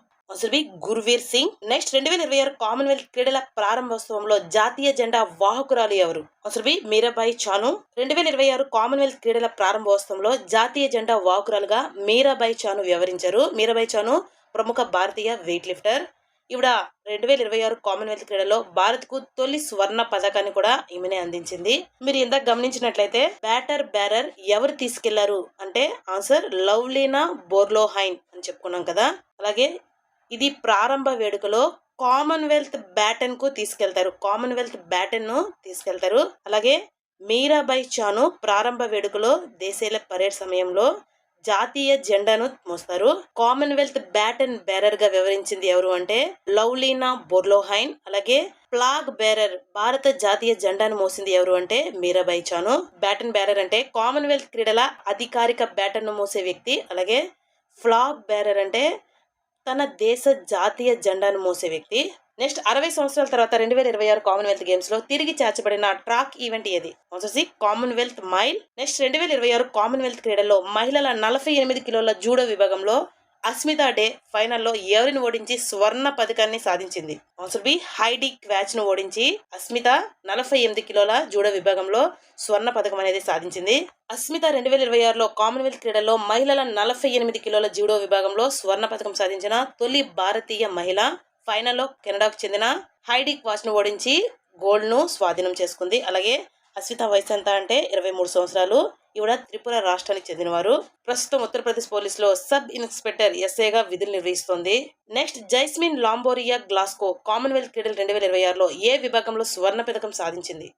Next 2026 Commonwealth క్రీడల ప్రారంభోత్సవంలో జాతీయ జెండా వాహకురాలు ఎవరు? Answer B Mirabai Chanu. 2026 Commonwealth క్రీడల ప్రారంభోత్సవంలో జాతీయ జెండా వాహకురాలుగా మీరాబాయి చాను వ్యవహరించారు. మీరాబాయి చాను ప్రముఖ భారతీయ వెయిట్ లిఫ్టర్. ఈవిడ 2026 కామన్వెల్త్ క్రీడలో భారత్ కు తొలి స్వర్ణ పథకాన్ని కూడా ఈమెనే అందించింది. మీరు ఇందాక గమనించినట్లయితే బేరర్ ఎవరు తీసుకెళ్లారు అంటే ఆన్సర్ లవ్లీనా బోర్లోహైన్ అని చెప్పుకున్నాం కదా. అలాగే ఇది ప్రారంభ వేడుకలో కామన్వెల్త్ బ్యాటన్ కు తీసుకెళ్తారు. అలాగే మీరాబాయి చాను ప్రారంభ వేడుకలో దేశీయ పరేడ్ సమయంలో జాతీయ జెండాను మోస్తారు. కామన్వెల్త్ బ్యాటన్ బేరర్ గా వివరించింది ఎవరు అంటే లవ్లీనా బోర్లోహైన్. అలాగే ఫ్లాగ్ బేరర్ భారత జాతీయ జెండాను మోసింది ఎవరు అంటే మీరాబాయి చాను. బ్యాటన్ బేరర్ అంటే కామన్వెల్త్ క్రీడల అధికారిక బ్యాటన్ ను మోసే వ్యక్తి. అలాగే ఫ్లాగ్ బేరర్ అంటే తన దేశ జాతీయ జెండాను మోసే వ్యక్తి. నెక్స్ట్ 60 సంవత్సరాల తర్వాత 2026 కామన్వెల్త్ గేమ్స్ లో తిరిగి చేర్చబడిన ట్రాక్ ఈవెంట్ ఏది? Answer Commonwealth mile. Next 2026 Commonwealth క్రీడల్లో మహిళల 48 కిలోల జూడో విభాగంలో అస్మితా డే ఫైనల్లో ఎవరిని ఓడించి స్వర్ణ పథకాన్ని సాధించింది? ఆన్సర్ బి హైడీ క్వాచ్ ను ఓడించి అస్మిత 48 కిలోల జూడో విభాగంలో స్వర్ణ పథకం అనేది సాధించింది. అస్మిత 2026లో కామన్వెల్త్ క్రీడల్లో మహిళల 48 కిలోల జూడో విభాగంలో స్వర్ణ పథకం సాధించిన తొలి భారతీయ మహిళ. ఫైనల్లో కెనడాకు చెందిన హైడీ క్వాచ్ ను ఓడించి గోల్డ్ ను స్వాధీనం చేసుకుంది. అలాగే అస్మిత వయసు ఎంత అంటే 23 సంవత్సరాలు. ఈవిడ త్రిపుర రాష్ట్రానికి చెందినవారు. ప్రస్తుతం ఉత్తరప్రదేశ్ పోలీసులో సబ్ ఇన్స్పెక్టర్ ఎస్ఐగా విధులు నిర్వహిస్తోంది. నెక్స్ట్ జైస్మిన్ లాంబోరియా గ్లాస్కో కామన్వెల్త్ క్రీడలు 2026లో ఏ విభాగంలో స్వర్ణ పథకం సాధించింది?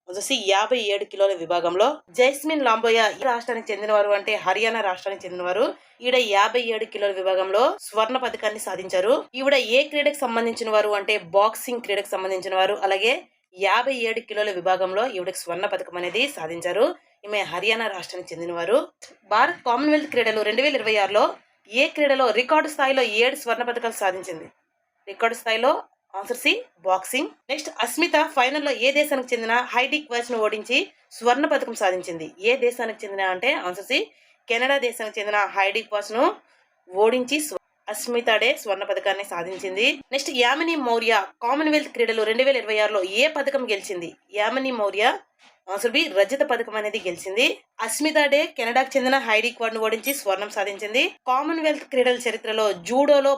వచ్చేసి 57 కిలోల విభాగంలో. జైస్మిన్ లాంబోయా ఈ రాష్ట్రానికి చెందినవారు అంటే హర్యానా రాష్ట్రానికి చెందినవారు. ఈవిడ 57 కిలోల విభాగంలో స్వర్ణ పథకాన్ని సాధించారు. ఈవిడ ఏ క్రీడకు సంబంధించిన వారు అంటే బాక్సింగ్ క్రీడకు సంబంధించిన వారు. అలాగే 57 కిలోల విభాగంలో ఈవిడకి స్వర్ణ పథకం అనేది సాధించారు. ఈమె హర్యానా రాష్ట్రానికి చెందినవారు. భారత్ కామన్వెల్త్ క్రీడలు 2026లో ఏ క్రీడలో రికార్డు స్థాయిలో 7 స్వర్ణ పథకాలు సాధించింది? రికార్డు స్థాయిలో answer C boxing. Next Asmita ఫైనల్లో ఏ దేశానికి చెందిన హైడిక్ వాచ్ ను ఓడించి స్వర్ణ పథకం సాధించింది? ఏ దేశానికి చెందిన అంటే ఆన్సర్ సి కెనడా దేశానికి చెందిన హైడిక్ వాచ్ ను ఓడించి అస్మిత డే స్వర్ణ పథకాన్ని సాధించింది. నెక్స్ట్ యామిని మౌర్య కామన్వెల్త్ క్రీడలు 2026లో ఏ పథకం గెలిచింది? యామిని మౌర్య ఆన్సర్ బి రజత పథకం అనేది గెలిచింది. అస్మిత డే కెనడాకు చెందిన హైడీ క్వాడ్ ను ఓడించి స్వర్ణం సాధించింది. కామన్వెల్త్ క్రీడల చరిత్రలో జూడోలో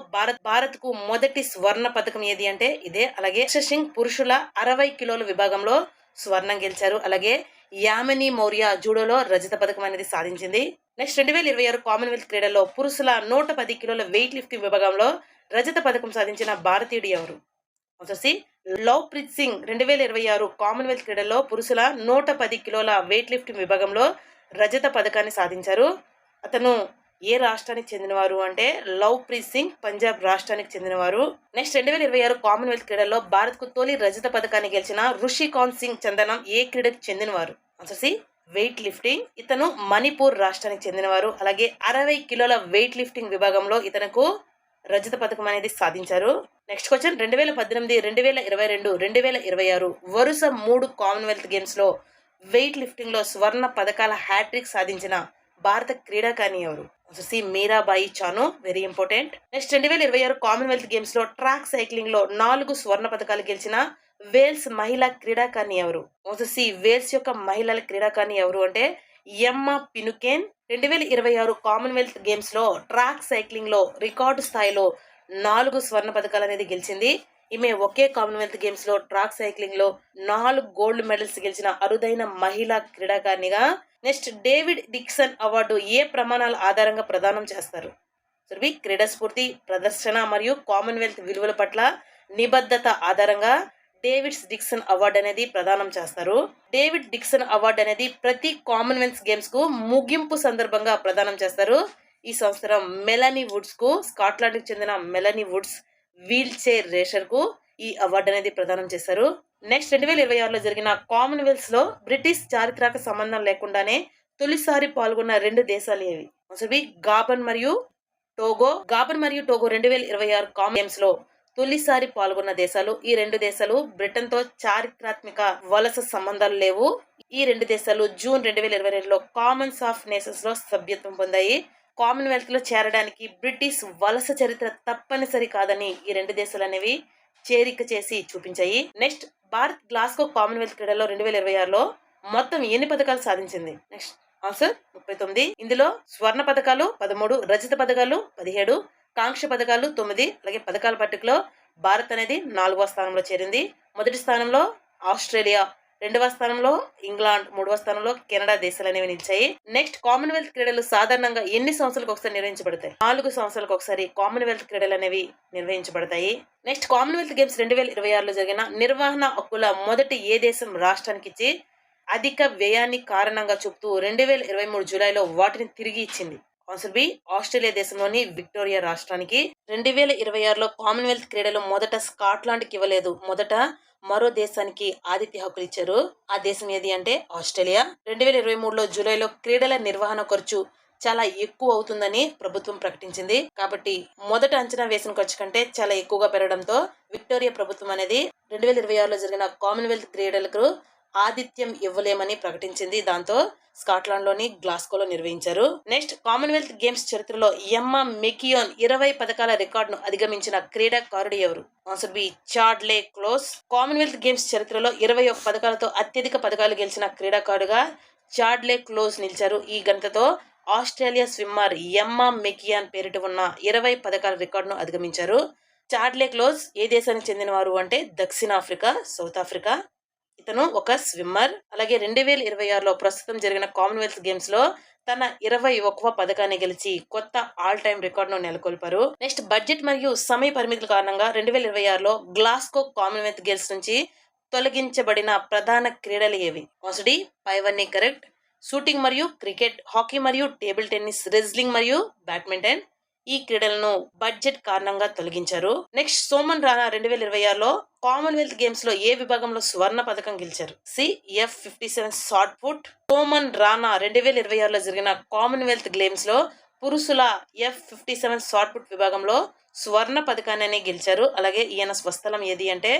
భారత్ కు మొదటి స్వర్ణ పథకం ఏది అంటే ఇదే. అలాగే సింగ్ పురుషుల 60 కిలోల విభాగంలో స్వర్ణం గెలిచారు. అలాగే యామిని మౌర్య జూడోలో రజత పథకం అనేది సాధించింది. నెక్స్ట్ 2026 కామన్వెల్త్ క్రీడల్లో పురుషుల 110 కిలోల వెయిట్ లిఫ్టింగ్ విభాగంలో రజత పథకం సాధించిన భారతీయుడు ఎవరు? వచ్చేసి లవ్ ప్రీత్ సింగ్ 2026 కామన్వెల్త్ క్రీడల్లో పురుషుల 110 కిలోల వెయిట్ లిఫ్టింగ్ విభాగంలో రజత పథకాన్ని సాధించారు. అతను ఏ రాష్ట్రానికి చెందినవారు అంటే లవ్ ప్రీత్ సింగ్ పంజాబ్ రాష్ట్రానికి చెందినవారు. నెక్స్ట్ 2026 కామన్వెల్త్ క్రీడల్లో భారత్ కు తొలి రజత పథకాన్ని గెలిచిన రుషికాంత్ సింగ్ చందనం ఏ క్రీడకు చెందినవారు? వచ్చేసి వెయిట్ లిఫ్టింగ్. ఇతను మణిపూర్ రాష్ట్రానికి చెందినవారు. అలాగే 60 కిలోల వెయిట్ లిఫ్టింగ్ విభాగంలో ఇతనుకు రజత పథకం అనేది సాధించారు. నెక్స్ట్ క్వశ్చన్ 2018, 2022, 2026 వరుస 3 కామన్వెల్త్ గేమ్స్ లో వెయిట్ లిఫ్టింగ్ లో స్వర్ణ పథకాల హ్యాట్రిక్ సాధించిన భారత క్రీడాకారిణి ఎవరు? C Mirabai Chanu, very important. Next 2026 Commonwealth games లో ట్రాక్ సైక్లింగ్ లో 4 స్వర్ణ పథకాలు గెలిచిన వేల్స్ మహిళా క్రీడాకారిణి ఎవరు? సి వేల్స్ యొక్క మహిళల క్రీడాకారిణి ఎవరు అంటే ఎమ్మా పినుకెన్. 2026 కామన్వెల్త్ గేమ్స్ లో ట్రాక్ సైక్లింగ్ లో రికార్డు స్థాయిలో 4 స్వర్ణ పథకాలు అనేది గెలిచింది. ఈమె ఒకే కామన్వెల్త్ గేమ్స్ లో ట్రాక్ సైక్లింగ్ లో 4 గోల్డ్ మెడల్స్ గెలిచిన అరుదైన మహిళా క్రీడాకారిణిగా. నెక్స్ట్ డేవిడ్ డిక్సన్ అవార్డు ఏ ప్రమాణాల ఆధారంగా ప్రదానం చేస్తారు? క్రీడా స్ఫూర్తి, ప్రదర్శన మరియు కామన్వెల్త్ విలువల పట్ల నిబద్ధత ఆధారంగా డేవిడ్ డిక్సన్ అవార్డు అనేది ప్రదానం చేస్తారు. డేవిడ్ డిక్సన్ అవార్డు అనేది ప్రతి కామన్వెల్త్ గేమ్స్ కు ముగింపు సందర్భంగా ప్రదానం చేస్తారు. ఈ సంవత్సరం మెలనీ వుడ్స్ కు, స్కాట్లాండ్ కి చెందిన Melanie Woods wheel chair racer కు ఈ అవార్డు అనేది ప్రదానం చేశారు. నెక్స్ట్ 2026లో జరిగిన కామన్వెల్త్ లో బ్రిటిష్ చారిత్రక సంబంధం లేకుండానే తొలిసారి పాల్గొన్న 2 దేశాలు ఏవి? గాబన్ మరియు టోగో. 2026 కామన్ గేమ్స్ లో తొలిసారి పాల్గొన్న దేశాలు. ఈ 2 దేశాలు బ్రిటన్ తో చారిత్రాత్మక వలస సంబంధాలు లేవు. ఈ 2 దేశాలు జూన్ 2022లో కామన్స్ ఆఫ్ నేషన్స్ లో సభ్యత్వం పొందాయి. కామన్వెల్త్ లో చేరడానికి బ్రిటిష్ వలస చరిత్ర తప్పనిసరి కాదని ఈ 2 దేశాలు అనేవి చేరిక చేసి చూపించాయి. నెక్స్ట్ భారత్ గ్లాస్గో కామన్వెల్త్ క్రీడల్లో 2026లో మొత్తం ఎన్ని పథకాలు సాధించింది? Next answer 39. ఇందులో స్వర్ణ పథకాలు 13, రజత పథకాలు 17, కాంక్ష పథకాలు 9. అలాగే పథకాల పట్టికలో భారత్ అనేది 4వ స్థానంలో చేరింది. మొదటి స్థానంలో ఆస్ట్రేలియా, 2వ స్థానంలో ఇంగ్లాండ్, 3వ స్థానంలో కెనడా దేశాలు అనేవి నిలిచాయి. నెక్స్ట్ కామన్వెల్త్ క్రీడలు సాధారణంగా ఎన్ని సంవత్సరాలకు ఒకసారి నిర్వహించబడతాయి? 4 సంవత్సరాలకు ఒకసారి కామన్వెల్త్ క్రీడలు అనేవి నిర్వహించబడతాయి. నెక్స్ట్ కామన్వెల్త్ గేమ్స్ 2026లో జరిగిన నిర్వహణ హక్కుల మొదటి ఏ దేశం రాష్ట్రానికి ఇచ్చి అధిక వ్యయాన్ని కారణంగా చూపుతూ 2023 జూలైలో వాటిని తిరిగి ఇచ్చింది? ఆన్సర్ బి ఆస్ట్రేలియా దేశంలోని విక్టోరియా రాష్ట్రానికి. 2026లో కామన్వెల్త్ క్రీడలు మొదట స్కాట్లాండ్ కి ఇవ్వలేదు. మొదట మరో దేశానికి ఆతిథ్య హక్కులు ఇచ్చారు. ఆ దేశం ఏది అంటే ఆస్ట్రేలియా. 2023లో జూలైలో క్రీడల నిర్వహణ ఖర్చు చాలా ఎక్కువ అవుతుందని ప్రభుత్వం ప్రకటించింది. కాబట్టి మొదట అంచనా వేసిన ఖర్చు కంటే చాలా ఎక్కువగా పెరగడంతో విక్టోరియా ప్రభుత్వం అనేది 2026లో జరిగిన కామన్వెల్త్ క్రీడలకు ఆతిథ్యం ఇవ్వలేమని ప్రకటించింది. దాంతో స్కాట్లాండ్ లోని గ్లాస్గోలో నిర్వహించారు. నెక్స్ట్ కామన్వెల్త్ గేమ్స్ చరిత్రలో ఎమ్మా మెకియోన్ 20 పథకాల రికార్డును అధిగమించిన క్రీడాకారుడు ఎవరు? Answer B Chad le Clos. Commonwealth Games చరిత్రలో 21 పథకాలతో అత్యధిక పథకాలు గెలిచిన క్రీడాకారుడుగా చార్లే క్లోజ్ నిలిచారు. ఈ ఘనతతో ఆస్ట్రేలియా స్విమ్మర్ ఎమ్మా మెకియాన్ పేరిట ఉన్న 20 పథకాల రికార్డును అధిగమించారు. చార్లే క్లోజ్ ఏ దేశానికి చెందినవారు అంటే దక్షిణాఫ్రికా, సౌత్ ఆఫ్రికా. ఇతను ఒక స్విమ్మర్. అలాగే 2026లో ప్రస్తుతం జరిగిన కామన్వెల్త్ గేమ్స్ లో తన 21వ పథకాన్ని గెలిచి కొత్త ఆల్ టైమ్ రికార్డును నెలకొల్పారు. నెక్స్ట్ బడ్జెట్ మరియు సమయ పరిమితుల కారణంగా 2026లో గ్లాస్గో కామన్వెల్త్ గేమ్స్ నుంచి తొలగించబడిన ప్రధాన క్రీడలు ఏవి? మొదటి పైవన్నీ కరెక్ట్. షూటింగ్ మరియు క్రికెట్, హాకీ మరియు టేబుల్ టెన్నిస్, రెజ్లింగ్ మరియు బ్యాడ్మింటన్. ఈ క్రీడలను బడ్జెట్ కారణంగా తొలగించారు. నెక్స్ట్ సోమన్ రాణా 2026లో కామన్వెల్త్ గేమ్స్ లో ఏ విభాగంలో స్వర్ణ పథకం గెలిచారు? F57 shot put. Soman Rana 2026లో జరిగిన కామన్వెల్త్ గేమ్స్ లో పురుషుల F57 షార్ట్ పుట్ విభాగంలో స్వర్ణ పథకాన్ని గెలిచారు. అలాగే ఈయన స్వస్థలం ఏది అంటే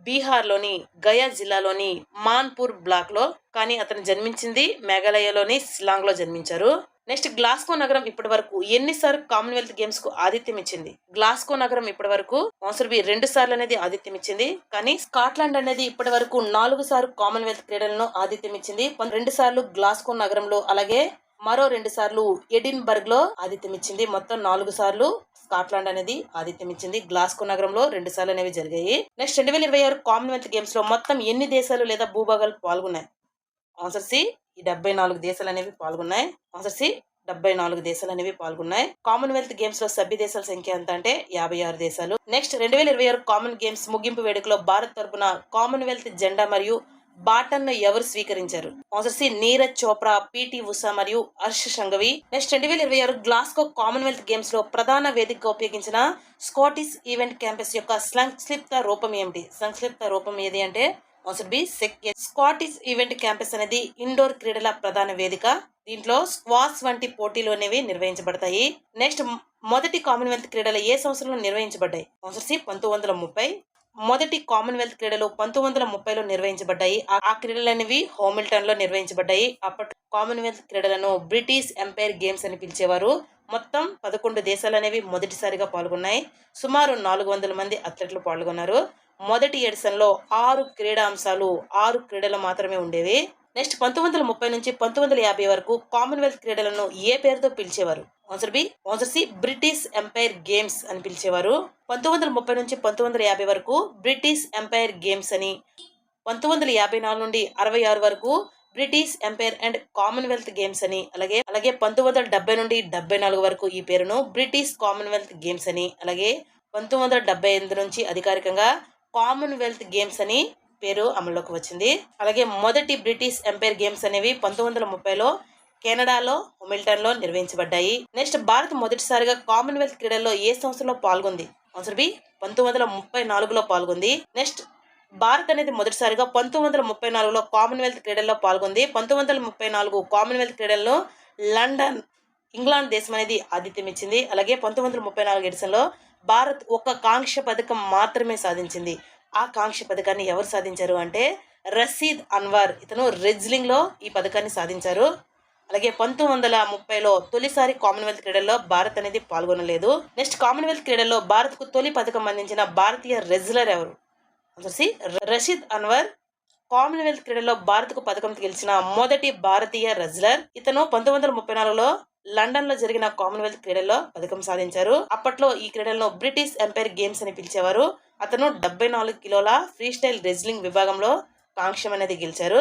బీహార్లోని గయా జిల్లాలోని మాన్పూర్ బ్లాక్ లో, కానీ అతను జన్మించింది మేఘాలయలోని షిల్లాంగ్ లో జన్మించారు. నెక్స్ట్ గ్లాస్గో నగరం ఇప్పటి వరకు ఎన్నిసార్లు కామన్వెల్త్ గేమ్స్ కు ఆతిథ్యం ఇచ్చింది? గ్లాస్గో నగరం ఇప్పటి వరకు 2 సార్లు అనేది ఆతిథ్యం ఇచ్చింది. కానీ స్కాట్లాండ్ అనేది ఇప్పటి వరకు 4 సార్లు కామన్వెల్త్ క్రీడలను ఆతిథ్యం ఇచ్చింది. 2 సార్లు గ్లాస్గో నగరంలో, అలాగే మరో 2 సార్లు ఎడిన్బర్గ్ లో ఆతిథ్యం ఇచ్చింది. మొత్తం 4 సార్లు స్కాట్లాండ్ అనేది ఆతిథ్యం ఇచ్చింది. గ్లాస్గో నగరంలో 2 సార్లు అనేవి జరిగాయి. నెక్స్ట్ 2026 కామన్వెల్త్ గేమ్స్ లో మొత్తం ఎన్ని దేశాలు లేదా భూభాగాలు పాల్గొన్నాయి? ఆన్సర్ సి 74 దేశాలు అనేవి పాల్గొన్నాయి. ఆన్సర్ సి 74 దేశాలు అనేవి పాల్గొన్నాయి. కామన్వెల్త్ గేమ్స్ లో సభ్య దేశాల సంఖ్య ఎంత అంటే 56 దేశాలు. నెక్స్ట్ 2026 కామన్ గేమ్స్ ముగింపు వేడుకలో భారత్ తరపున కామన్వెల్త్ జెండా మరియు బాటన్ ను ఎవరు స్వీకరించారు? Answer C Neeraj Chopra, PT Usha మరియు Harsh Sanghavi. Next 2026 Glasgow Commonwealth games లో ప్రధాన వేదికగా ఉపయోగించిన స్కాటిష్ ఈవెంట్ క్యాంపస్ యొక్క సంక్షిప్త రూపం ఏమిటి? సంక్షిప్త రూపం ఏది అంటే answer B Scottish event campus అనేది ఇండోర్ క్రీడల ప్రధాన వేదిక. దీంట్లో స్క్వాష్ వంటి పోటీలు అనేవి నిర్వహించబడతాయి. నెక్స్ట్ మొదటి కామన్వెల్త్ క్రీడలు ఏ సంవత్సరంలో నిర్వహించబడ్డాయి? Answer C 1930. మొదటి కామన్వెల్త్ క్రీడలు 1930లో నిర్వహించబడ్డాయి. ఆ క్రీడలు అనేవి హామిల్టన్ లో నిర్వహించబడ్డాయి. అప్పటి కామన్వెల్త్ క్రీడలను బ్రిటిష్ ఎంపైర్ గేమ్స్ అని పిలిచేవారు. మొత్తం 11 దేశాలు అనేవి మొదటిసారిగా పాల్గొన్నాయి. సుమారు 400 మంది అథ్లెట్లు పాల్గొన్నారు. మొదటి ఎడిషన్లో 6 క్రీడా అంశాలు, 6 క్రీడలు మాత్రమే ఉండేవి. నెక్స్ట్ 1930 నుంచి 1950 వరకు కామన్వెల్త్ క్రీడలను ఏ పేరుతో పిలిచేవారు? Answer C British Empire Games అని పిలిచేవారు. 1930 నుంచి 1950 వరకు బ్రిటిష్ ఎంపైర్ గేమ్స్ అని, 1954 నుండి 66 వరకు British empire and Commonwealth games అని, అలాగే 1970 నుండి 74 వరకు ఈ పేరును బ్రిటిష్ కామన్వెల్త్ గేమ్స్ అని, అలాగే 1978 నుంచి అధికారికంగా కామన్వెల్త్ గేమ్స్ అని పేరు అమల్లోకి వచ్చింది. అలాగే మొదటి బ్రిటిష్ ఎంపైర్ గేమ్స్ అనేవి 1930లో కెనడాలో హామిల్టన్ లో నిర్వహించబడ్డాయి. నెక్స్ట్ భారత్ మొదటిసారిగా కామన్వెల్త్ క్రీడల్లో ఏ సంవత్సరంలో పాల్గొంది? ఆన్సర్ బి 1934లో పాల్గొంది. నెక్స్ట్ భారత్ అనేది మొదటిసారిగా 1934లో కామన్వెల్త్ క్రీడల్లో పాల్గొంది. 1934 కామన్వెల్త్ క్రీడల్లో లండన్, ఇంగ్లాండ్ దేశం అనేది ఆతిథ్యం ఇచ్చింది. అలాగే 1934 ఎడిషన్లో భారత్ ఒక కాంస్య పథకం మాత్రమే సాధించింది. ఆ కాంస్య పథకాన్ని ఎవరు సాధించారు అంటే రషీద్ అన్వర్. ఇతను రెజ్లింగ్ లో ఈ పథకాన్ని సాధించారు. అలాగే 1930లో తొలిసారి కామన్వెల్త్ క్రీడల్లో భారత్ అనేది పాల్గొనలేదు. నెక్స్ట్ కామన్వెల్త్ క్రీడల్లో భారత్ కు తొలి పథకం అందించిన భారతీయ రెజ్లర్ ఎవరు? రషీద్ అన్వర్ కామన్వెల్త్ క్రీడల్లో భారత్ కు పథకం గెలిచిన మొదటి భారతీయ రెజ్లర్. ఇతను 1934లో లండన్ లో జరిగిన కామన్వెల్త్ క్రీడల్లో పథకం సాధించారు. అప్పట్లో ఈ క్రీడలను బ్రిటిష్ ఎంపైర్ గేమ్స్ అని పిలిచేవారు. అతను 74 కిలోల ఫ్రీ స్టైల్ రెజ్లింగ్ విభాగంలో కాంస్యం అనేది గెలిచారు.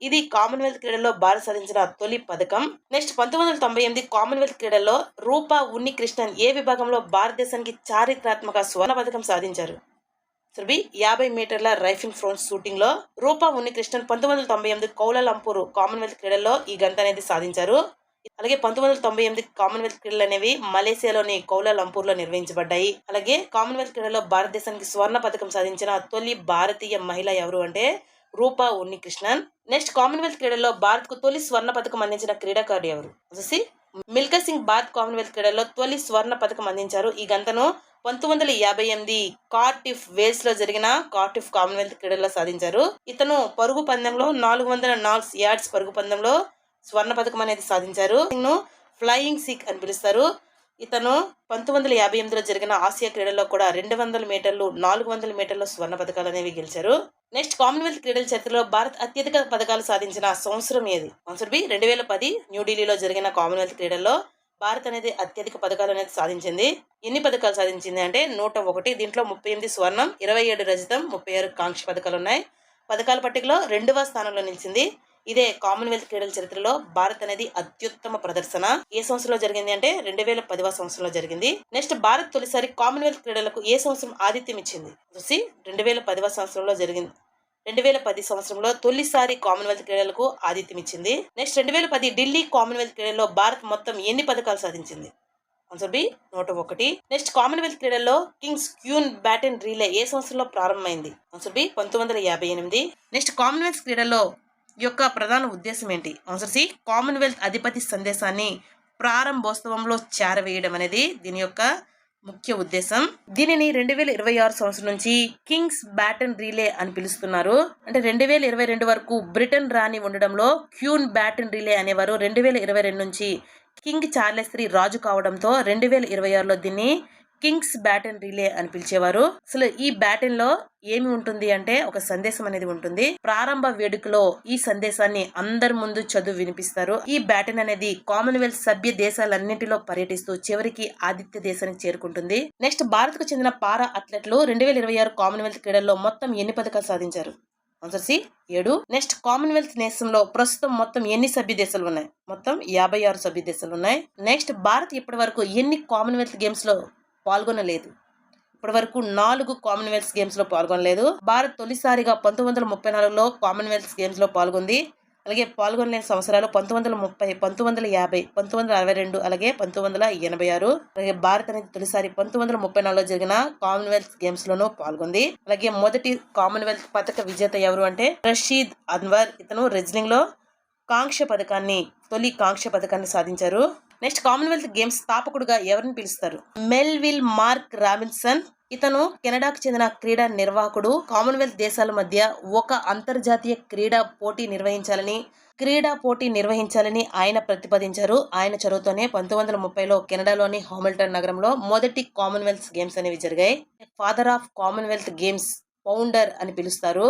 ఇది కామన్వెల్త్ క్రీడల్లో భారత్ సాధించిన తొలి పథకం. నెక్స్ట్ 1998 కామన్వెల్త్ క్రీడల్లో రూపా ఉన్ని కృష్ణన్ ఏ విభాగంలో భారతదేశానికి చారిత్రాత్మక స్వర్ణ పథకం సాధించారు? 50 మీటర్ల రైఫిల్ ఫ్రోన్స్ షూటింగ్ లో రూపా ఉన్ని కృష్ణన్ 1998 కౌలాలంపూర్ కామన్వెల్త్ క్రీడల్లో ఈ గంట అనేది సాధించారు. అలాగే 1998 కామన్వెల్త్ క్రీడలు అనేవి మలేసియాలోని కౌలాలంపూర్ లో నిర్వహించబడ్డాయి. అలాగే కామన్వెల్త్ క్రీడల్లో భారతదేశానికి స్వర్ణ పథకం సాధించిన తొలి భారతీయ మహిళ ఎవరు అంటే రూపా ఉన్ని కృష్ణన్. నెక్స్ట్ కామన్వెల్త్ క్రీడల్లో భారత్ కు తొలి స్వర్ణ పథకం అందించిన క్రీడాకారుడు ఎవరు? మిల్కా సింగ్ భారత్ కామన్వెల్త్ క్రీడల్లో తొలి స్వర్ణ పథకం అందించారు. ఈ గంటను 1958 కార్టిఫ్ వేల్స్ లో జరిగిన కార్టిఫ్ కామన్వెల్త్ క్రీడల్లో సాధించారు. ఇతను పరుగు పందెంలో 400 యార్డ్స్ పరుగు పందెంలో స్వర్ణ పథకం అనేది సాధించారు. ఫ్లయింగ్ సిక్ అని పిలుస్తారు. ఇతను 1958లో జరిగిన ఆసియా క్రీడల్లో కూడా 200 మీటర్లు, 400 మీటర్ల స్వర్ణ పథకాలు అనేవి గెలిచారు. నెక్స్ట్ కామన్వెల్త్ క్రీడల చరిత్రలో భారత్ అత్యధిక పథకాలు సాధించిన సంవత్సరం ఏది? ఆన్సర్ బి 2010 న్యూఢిల్లీలో జరిగిన కామన్వెల్త్ క్రీడల్లో భారత్ అనేది అత్యధిక పథకాలు అనేది సాధించింది. ఎన్ని పథకాలు సాధించింది అంటే 101. దీంట్లో 38 స్వర్ణం, 27 రజతం, 36 కాంస్య పథకాలు ఉన్నాయి. పథకాల పట్టికలో 2వ స్థానంలో నిలిచింది. ఇదే కామన్వెల్త్ క్రీడల చరిత్రలో భారత్ అనేది అత్యుత్తమ ప్రదర్శన. ఏ సంవత్సరంలో జరిగింది అంటే 2010వ సంవత్సరంలో జరిగింది. నెక్స్ట్ భారత్ తొలిసారి కామన్వెల్త్ క్రీడలకు ఏ సంవత్సరం ఆతిథ్యం ఇచ్చింది చూసి 2010వ సంవత్సరంలో జరిగింది. 2010 సంవత్సరంలో తొలిసారి కామన్వెల్త్ క్రీడలకు ఆతిథ్యం ఇచ్చింది. నెక్స్ట్ 2010 ఢిల్లీ కామన్వెల్త్ క్రీడల్లో భారత్ మొత్తం ఎన్ని పథకాలు సాధించింది? Answer B 101. నెక్స్ట్ కామన్వెల్త్ క్రీడల్లో కింగ్స్ క్యూన్ బ్యాటన్ రీలే ఏ సంవత్సరంలో ప్రారంభమైంది? Answer B 1958. నెక్స్ట్ కామన్వెల్త్ క్రీడల్లో యొక్క ప్రధాన ఉద్దేశం ఏంటి? ఆన్సర్ సి కామన్వెల్త్ అధిపతి సందేశాన్ని ప్రారంభోత్సవంలో చేరవేయడం అనేది దీని యొక్క ముఖ్య ఉద్దేశం. దీనిని 2026 సంవత్సరం నుంచి కింగ్స్ బ్యాటన్ రీలే అని పిలుస్తున్నారు. అంటే 2022 వరకు బ్రిటన్ రాణి ఉండడంలో క్యూన్ బ్యాటన్ రీలే అనేవారు. 2022 నుంచి కింగ్ చార్లెస్ III రాజు కావడంతో 2026లో దీన్ని కింగ్స్ బ్యాటన్ రీలే అని పిలిచేవారు. అసలు ఈ బ్యాటన్ లో ఏమి ఉంటుంది అంటే ఒక సందేశం అనేది ఉంటుంది. ప్రారంభ వేడుకలో ఈ సందేశాన్ని అందరి ముందు చదువు వినిపిస్తారు. ఈ బ్యాటన్ అనేది కామన్వెల్త్ సభ్య దేశాలన్నింటిలో పర్యటిస్తూ చివరికి ఆతిథ్య దేశానికి చేరుకుంటుంది. నెక్స్ట్ భారత్ కు చెందిన పారా అథ్లెట్లు 2026 కామన్వెల్త్ క్రీడల్లో మొత్తం ఎన్ని పథకాలు సాధించారు? Answer C 7. నెక్స్ట్ కామన్వెల్త్ నేషంలో ప్రస్తుతం మొత్తం ఎన్ని సభ్య దేశాలు ఉన్నాయి? మొత్తం 56 సభ్య దేశాలు ఉన్నాయి. నెక్స్ట్ భారత్ ఇప్పటి వరకు ఎన్ని కామన్వెల్త్ గేమ్స్ లో పాల్గొనలేదు? ఇప్పటి వరకు 4 కామన్వెల్త్ గేమ్స్ లో పాల్గొనలేదు. భారత్ తొలిసారిగా 1934లో కామన్వెల్త్ గేమ్స్ లో పాల్గొంది. అలాగే పాల్గొనలేని సంవత్సరాలు 1930, 1950, 1962, అలాగే 1986. అలాగే భారత్ అనేది తొలిసారి 1934లో జరిగిన కామన్వెల్త్ గేమ్స్ లోనూ పాల్గొంది. అలాగే మొదటి కామన్వెల్త్ పథక విజేత ఎవరు అంటే రషీద్ అన్వర్. ఇతను రెజ్లింగ్ లో తొలి కాంక్ష పథకాన్ని సాధించారు. నెక్స్ట్ కామన్వెల్త్ గేమ్స్ స్థాపకుడుగా ఎవరిని పిలుస్తారు? Melville mark Robinson. ఇతను కెనడాకు చెందిన క్రీడా నిర్వాహకుడు. కామన్వెల్త్ దేశాల మధ్య ఒక అంతర్జాతీయ క్రీడా పోటీ నిర్వహించాలని ఆయన ప్రతిపాదించారు. ఆయన చొరవతోనే 1930లో కెనడాలోని హామిల్టన్ నగరంలో మొదటి కామన్వెల్త్ గేమ్స్ అనేవి జరిగాయి. Father of Commonwealth games founder అని పిలుస్తారు.